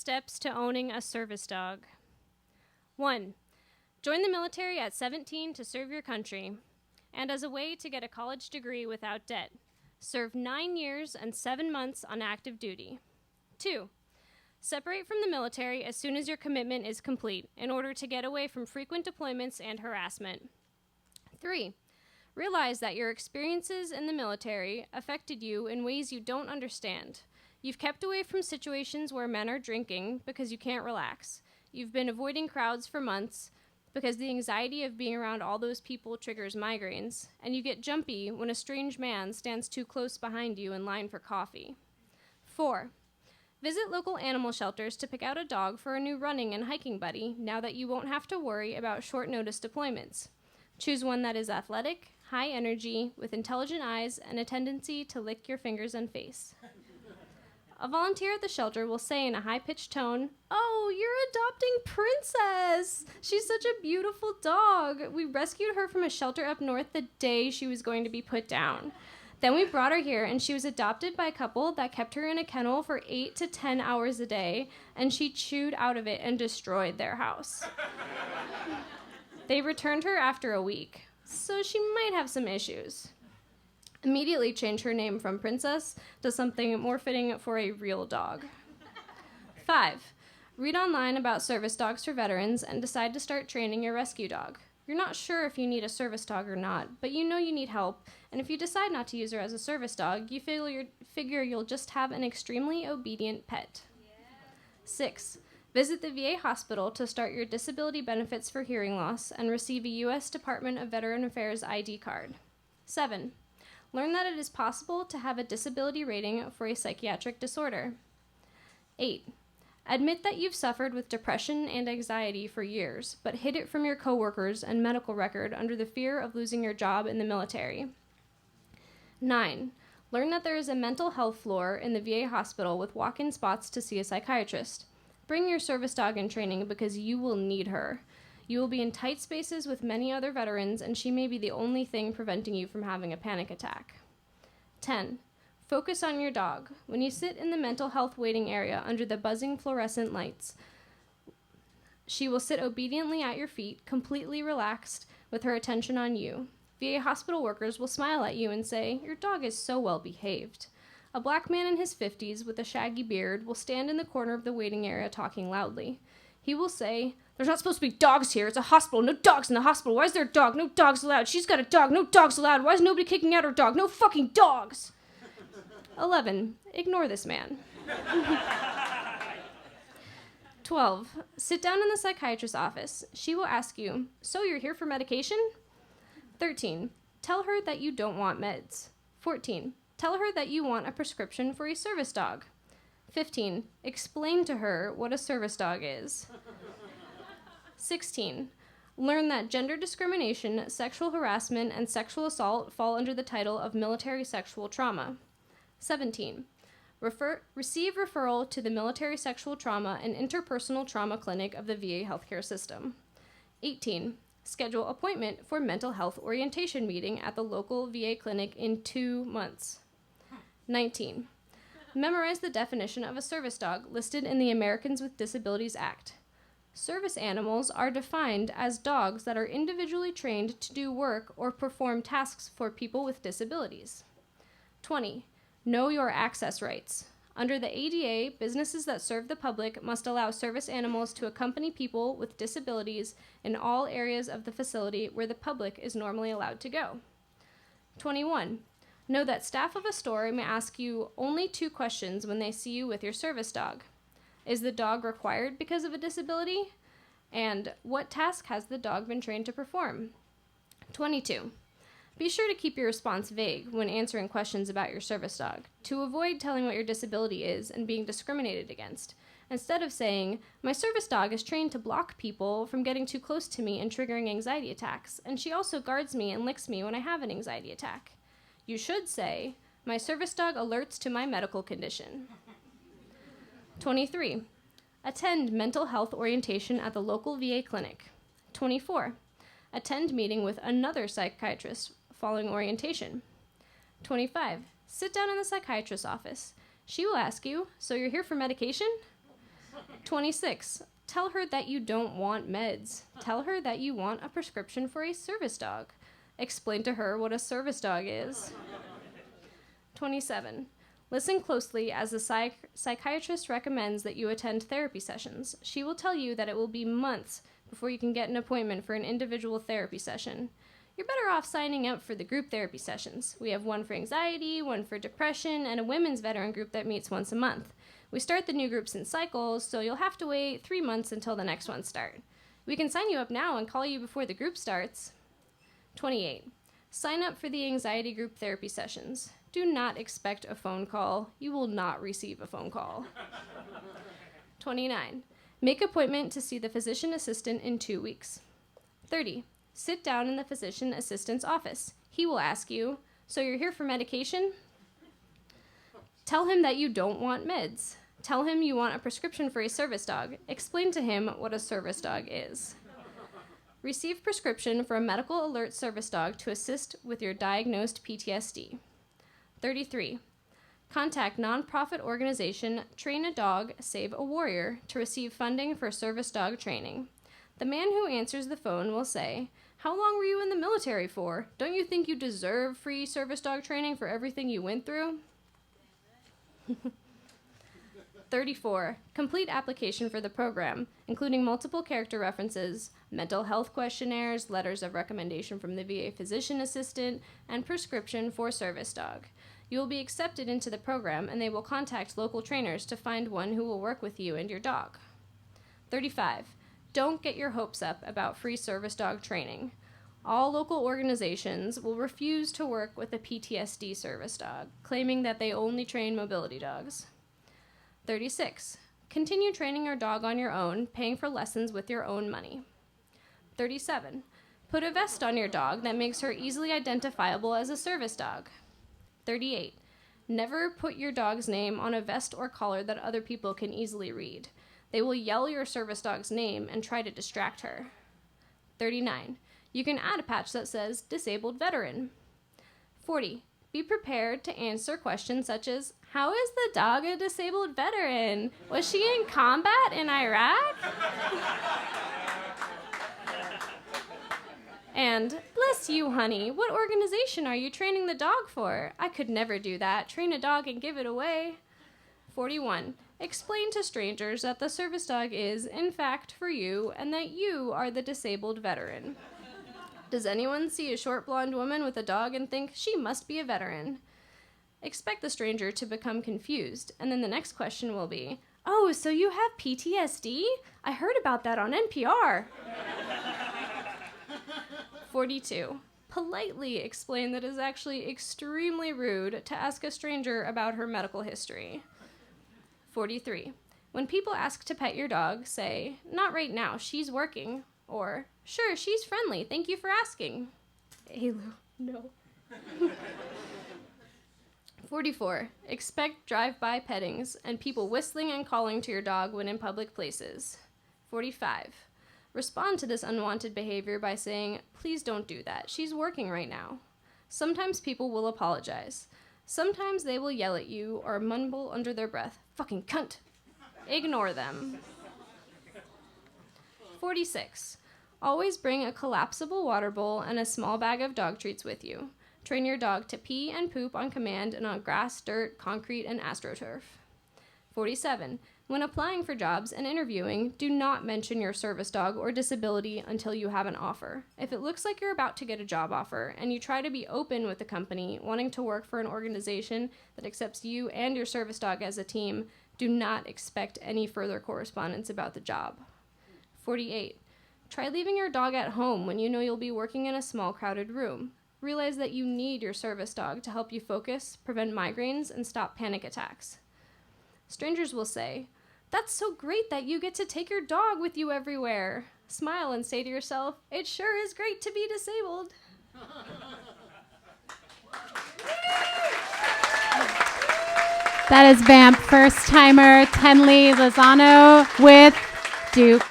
steps to owning a service dog. 1. Join the military at 17 to serve your country, and as a way to get a college degree without debt. Serve 9 years and 7 months on active duty. 2. Separate from the military as soon as your commitment is complete in order to get away from frequent deployments and harassment. 3. Realize that your experiences in the military affected you in ways you don't understand. You've kept away from situations where men are drinking because you can't relax. You've been avoiding crowds for months because the anxiety of being around all those people triggers migraines, and you get jumpy when a strange man stands too close behind you in line for coffee. 4. Visit local animal shelters to pick out a dog for a new running and hiking buddy now that you won't have to worry about short-notice deployments. Choose one that is athletic, high energy, with intelligent eyes, and a tendency to lick your fingers and face. A volunteer at the shelter will say in a high-pitched tone, "Oh, you're adopting Princess! She's such a beautiful dog. We rescued her from a shelter up north the day she was going to be put down. Then we brought her here, and she was adopted by a couple that kept her in a kennel for 8 to 10 hours a day, and she chewed out of it and destroyed their house. They returned her after a week, so she might have some issues. Immediately change her name from Princess to something more fitting for a real dog." 5. Read online about service dogs for veterans and decide to start training your rescue dog. You're not sure if you need a service dog or not, but you know you need help, and if you decide not to use her as a service dog, you figure you'll just have an extremely obedient pet. 6. Visit the VA hospital to start your disability benefits for hearing loss and receive a U.S. Department of Veteran Affairs ID card. 7. Learn that it is possible to have a disability rating for a psychiatric disorder. 8. Admit that you've suffered with depression and anxiety for years, but hid it from your coworkers and medical record under the fear of losing your job in the military. 9. Learn that there is a mental health floor in the VA hospital with walk-in spots to see a psychiatrist. Bring your service dog in training because you will need her. You will be in tight spaces with many other veterans, and she may be the only thing preventing you from having a panic attack. 10. Focus on your dog. When you sit in the mental health waiting area under the buzzing fluorescent lights, she will sit obediently at your feet, completely relaxed, with her attention on you. VA hospital workers will smile at you and say, "Your dog is so well behaved." A black man in his 50s with a shaggy beard will stand in the corner of the waiting area talking loudly. He will say, "There's not supposed to be dogs here. It's a hospital. No dogs in the hospital. Why is there a dog? No dogs allowed. She's got a dog. No dogs allowed. Why is nobody kicking out her dog? No fucking dogs." 11. Ignore this man. 12. Sit down in the psychiatrist's office. She will ask you, "So you're here for medication?" 13. Tell her that you don't want meds. 14. Tell her that you want a prescription for a service dog. 15. Explain to her what a service dog is. 16. Learn that gender discrimination, sexual harassment, and sexual assault fall under the title of military sexual trauma. 17. Receive referral to the Military Sexual Trauma and Interpersonal Trauma Clinic of the VA healthcare system. 18. Schedule appointment for mental health orientation meeting at the local VA clinic in 2 months. 19. Memorize the definition of a service dog listed in the Americans with Disabilities Act. Service animals are defined as dogs that are individually trained to do work or perform tasks for people with disabilities. 20. Know your access rights. Under the ADA, businesses that serve the public must allow service animals to accompany people with disabilities in all areas of the facility where the public is normally allowed to go. 21. Know that staff of a store may ask you only 2 questions when they see you with your service dog. Is the dog required because of a disability? And what task has the dog been trained to perform? 22. Be sure to keep your response vague when answering questions about your service dog, to avoid telling what your disability is and being discriminated against. Instead of saying, "My service dog is trained to block people from getting too close to me and triggering anxiety attacks, and she also guards me and licks me when I have an anxiety attack," you should say, "My service dog alerts to my medical condition." 23. Attend mental health orientation at the local VA clinic. 24. Attend meeting with another psychiatrist following orientation. 25. Sit down in the psychiatrist's office. She will ask you, "So you're here for medication?" 26. Tell her that you don't want meds. Tell her that you want a prescription for a service dog. Explain to her what a service dog is. 27. Listen closely as the psychiatrist recommends that you attend therapy sessions. She will tell you that it will be months before you can get an appointment for an individual therapy session. You're better off signing up for the group therapy sessions. We have one for anxiety, one for depression, and a women's veteran group that meets once a month. We start the new groups in cycles, so you'll have to wait 3 months until the next ones start. We can sign you up now and call you before the group starts. 28. Sign up for the anxiety group therapy sessions. Do not expect a phone call. You will not receive a phone call. 29. Make appointment to see the physician assistant in 2 weeks. 30. Sit down in the physician assistant's office. He will ask you, "So you're here for medication?" Tell him that you don't want meds. Tell him you want a prescription for a service dog. Explain to him what a service dog is. Receive prescription for a medical alert service dog to assist with your diagnosed PTSD. 33. Contact nonprofit organization Train a Dog, Save a Warrior to receive funding for service dog training. The man who answers the phone will say, "How long were you in the military for? Don't you think you deserve free service dog training for everything you went through?" 34. Complete application for the program, including multiple character references, mental health questionnaires, letters of recommendation from the VA physician assistant, and prescription for service dog. You will be accepted into the program, and they will contact local trainers to find one who will work with you and your dog. 35. Don't get your hopes up about free service dog training. All local organizations will refuse to work with a PTSD service dog, claiming that they only train mobility dogs. 36. Continue training your dog on your own, paying for lessons with your own money. 37. Put a vest on your dog that makes her easily identifiable as a service dog. 38. Never put your dog's name on a vest or collar that other people can easily read. They will yell your service dog's name and try to distract her. 39. You can add a patch that says Disabled Veteran. 40. Be prepared to answer questions such as, "How is the dog a disabled veteran? Was she in combat in Iraq?" And, "Bless you, honey. What organization are you training the dog for? I could never do that. Train a dog and give it away." 41. Explain to strangers that the service dog is, in fact, for you, and that you are the disabled veteran. Does anyone see a short blonde woman with a dog and think she must be a veteran? Expect the stranger to become confused, and then the next question will be, "Oh, so you have PTSD? I heard about that on NPR." 42. Politely explain that it is actually extremely rude to ask a stranger about her medical history. 43. When people ask to pet your dog, say, "Not right now, she's working," or, "Sure, she's friendly, thank you for asking." Elu, no. 44. Expect drive-by pettings and people whistling and calling to your dog when in public places. 45. Respond to this unwanted behavior by saying, "Please don't do that. She's working right now." Sometimes people will apologize. Sometimes they will yell at you or mumble under their breath, "Fucking cunt." Ignore them. 46. Always bring a collapsible water bowl and a small bag of dog treats with you. Train your dog to pee and poop on command and on grass, dirt, concrete, and astroturf. 47. When applying for jobs and interviewing, do not mention your service dog or disability until you have an offer. If it looks like you're about to get a job offer and you try to be open with the company, wanting to work for an organization that accepts you and your service dog as a team, do not expect any further correspondence about the job. 48. Try leaving your dog at home when you know you'll be working in a small, crowded room. Realize that you need your service dog to help you focus, prevent migraines, and stop panic attacks. Strangers will say, "That's so great that you get to take your dog with you everywhere." Smile and say to yourself, "It sure is great to be disabled." That is VAMP first-timer Tenley Lozano with Duke.